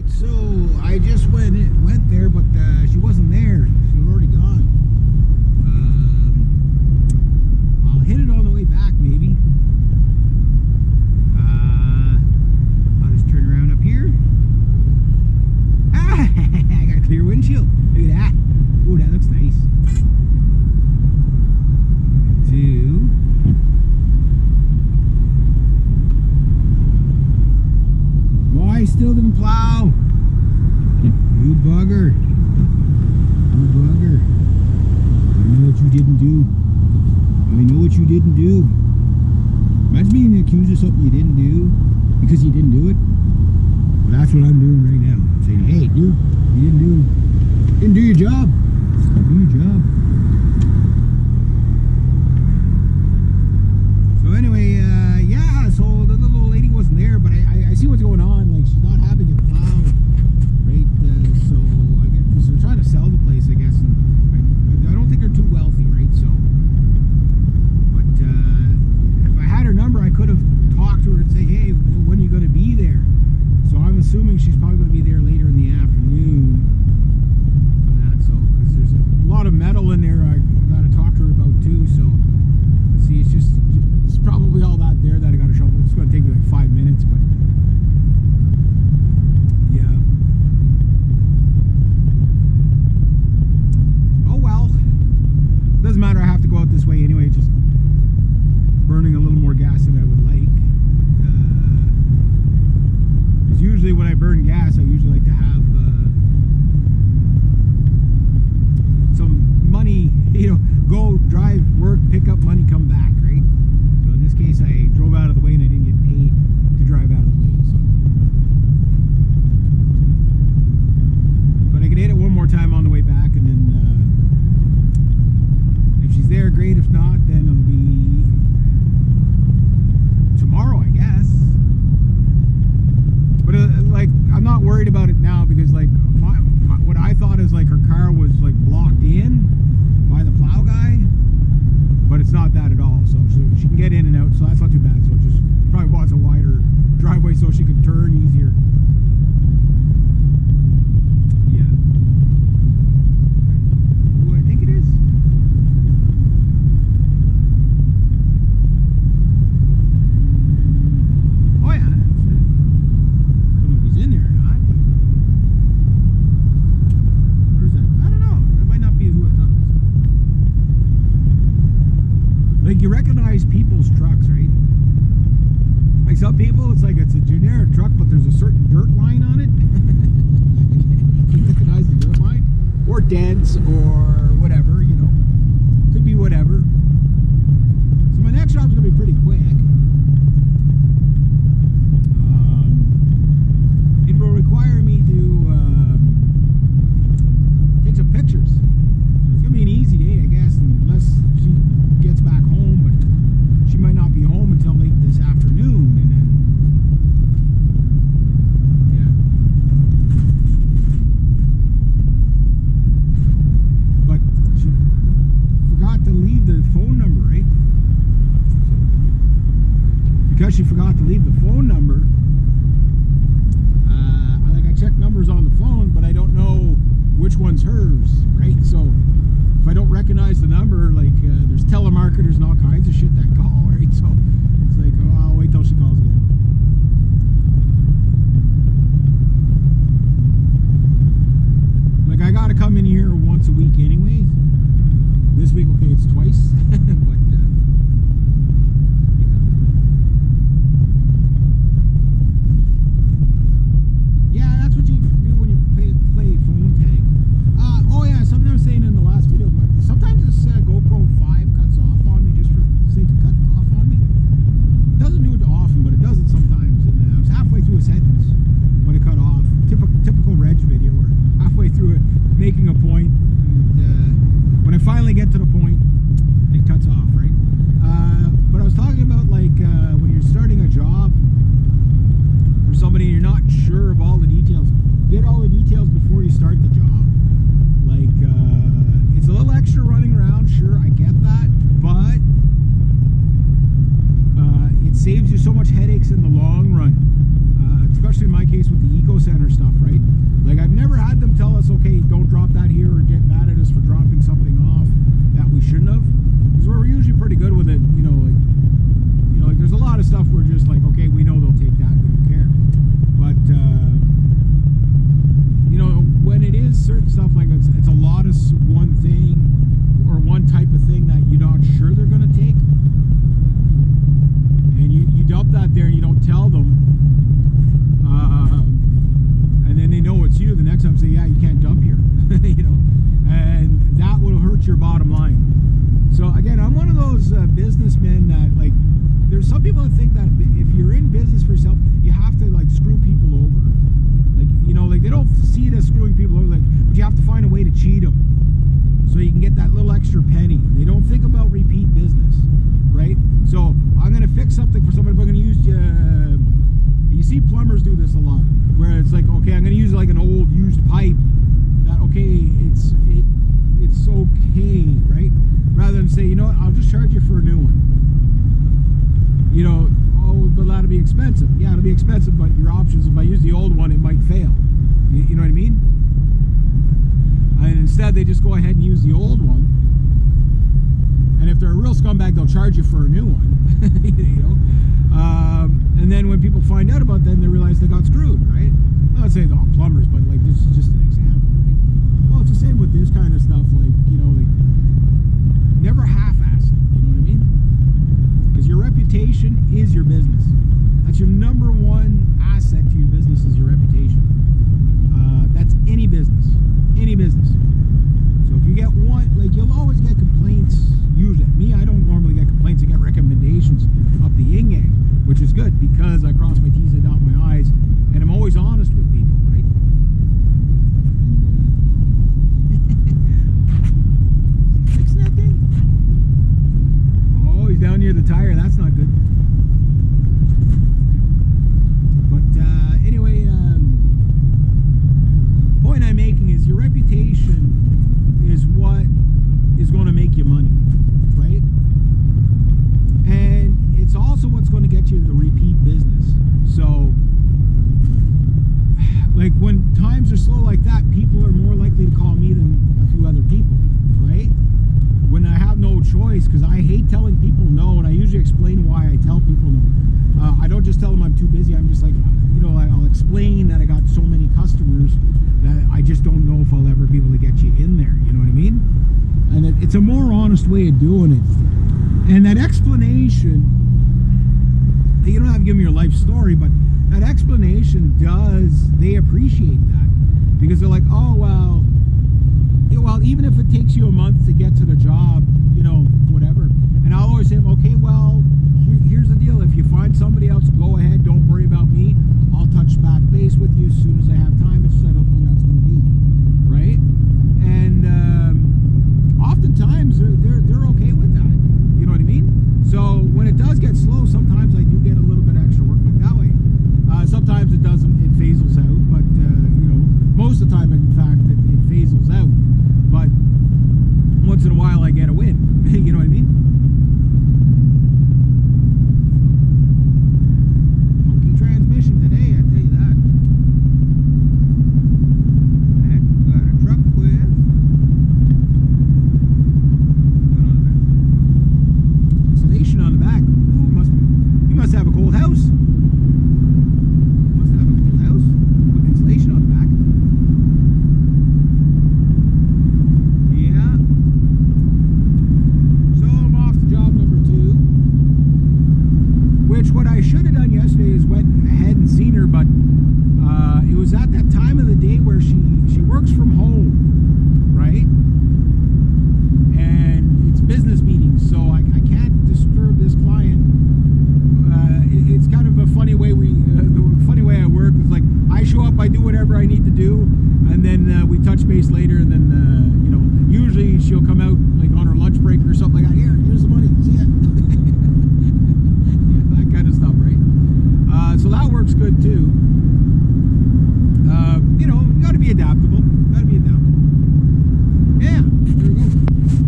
So I just went there, but she wasn't there. She was already gone. I'll hit it on the way back, maybe. I'll just turn around up here. Ah, I got a clear windshield. Look at that. Oh, that looks nice. Two. Why still didn't plow? You bugger. You bugger. I know what you didn't do. I know what you didn't do. Imagine being accused of something you didn't do because you didn't do it. Well, that's what I'm doing right now. I'm saying, hey, dude, you didn't do your job. Do your job. So anyway, yeah, so the little lady wasn't there, but I see what's going on. Like, she's not having it plowed, right? So I guess because they're trying to sell the place, I guess. And I don't think they're too wealthy, right? So, but if I had her number, I could have talked to her and say, hey, well, when are you going to be there? So I'm assuming she's probably going to be there later in the afternoon. So, because there's a lot of metal in there, I got to talk to her about too. So, see, it's probably all that there that I got to shovel. It's going to take me like 5 minutes, but yeah. Oh well. Doesn't matter. I have to go out this way anyway. Just burning a little more gas than I would like. Because usually when I burn gas, I usually like to have some money, go drive, work, pick up money, come back, right? So in this case, I drove out of the way and I didn't get paid to drive out of the way. So. But I can hit it one more time on the way back, and then if she's there, great. If not, then it'll be tomorrow, I guess. But like, I'm not worried about it now because like what I thought is like her car was like blocked in by the plow guy, but it's not that at all. So she can get in and out, so that's not too bad. So it just probably wants a wider driveway so she can turn easier. Yeah. Who I think it is? Oh yeah. I don't know if he's in there or not, but where's that? I don't know. That might not be who I thought it was. Like, you recognize people's trucks, right? Like, some people, it's like it's a generic truck, but there's a certain dirt line on it. You recognize the dirt line? Or dents, or whatever, Could be whatever. So my next job's going to be pretty quick. It will require me to take some pictures. So it's going to be an easy day, I guess, unless she gets back home, but she might not be home until late this afternoon, and then yeah. But she forgot to leave the phone number, right? So, because she forgot to leave the phone number, I check numbers on the phone, but I don't know which one's hers, right? So if I don't recognize the number, like there's telemarketers and all kinds of shit that call, right? So it's like, oh, I'll wait till she calls again. Like, I gotta come in here once a week anyways. This week, okay, it's twice, but yeah, that's what you do when you play phone tag. Oh yeah, something I was saying in the last video, sometimes this GoPro 5 cuts off on me just for the sake of cutting off on me. It doesn't do it often, but it does it sometimes. And I was halfway through a sentence when it cut off. Typical Reg video, where halfway through it, making a point, and when I finally get to the point, those businessmen that, like, there's some people that think that if you're in business for yourself, you have to, like, screw people over. Like, you know, like, they don't see it as screwing people over, like, but you have to find a way to cheat them so you can get that little extra penny. They don't think about repeat business, right? So I'm going to fix something for somebody, but I'm going to use, you see plumbers do this a lot, where it's like, okay, I'm going to use like an old used pipe that, okay, it's okay, right? Rather than say, you know what, I'll just charge you for a new one. You know, oh, but that'll be expensive. Yeah, it'll be expensive, but your options, if I use the old one, it might fail. You know what I mean? And instead, they just go ahead and use the old one. And if they're a real scumbag, they'll charge you for a new one. You know? And then when people find out about that, they realize they got screwed, right? I'm not saying they're all plumbers, but like this is just an example, right? Well, it's the same with this kind of stuff, like, you know, like, never half-ass it, you know what I mean? Because your reputation is your business. That's your number one asset to your business, is your reputation. That's any business. Any business. So if you get one, like, you'll always get complaints. Usually, me, I don't normally get complaints. I get recommendations up the yin-yang, which is good because I cross my T's, I dot my I's, and I'm always honest with people, right? Is he fixing that thing? Oh, he's down near the tire. That's not good. But anyway, point I'm making is your reputation is what is going to make you money, right? And it's also what's going to get you the repeat business. So, like, when times are slow like that, people are more likely to call me than a few other people, right? When I have no choice, because I hate telling people no, and I usually explain why I tell people no. I don't just tell them I'm too busy. I'm just like, you know, I'll explain that I got so many customers that I just don't know if I'll ever be able to get you in there. You know what I mean? And it's a more honest way of doing it. And that explanation, you don't have to give me your life story, but that explanation they appreciate that. Because they're like, oh, well, even if it takes you a month to get to the job, you know, whatever. And I'll always say, okay, well, here's the deal. If you find somebody else, go ahead.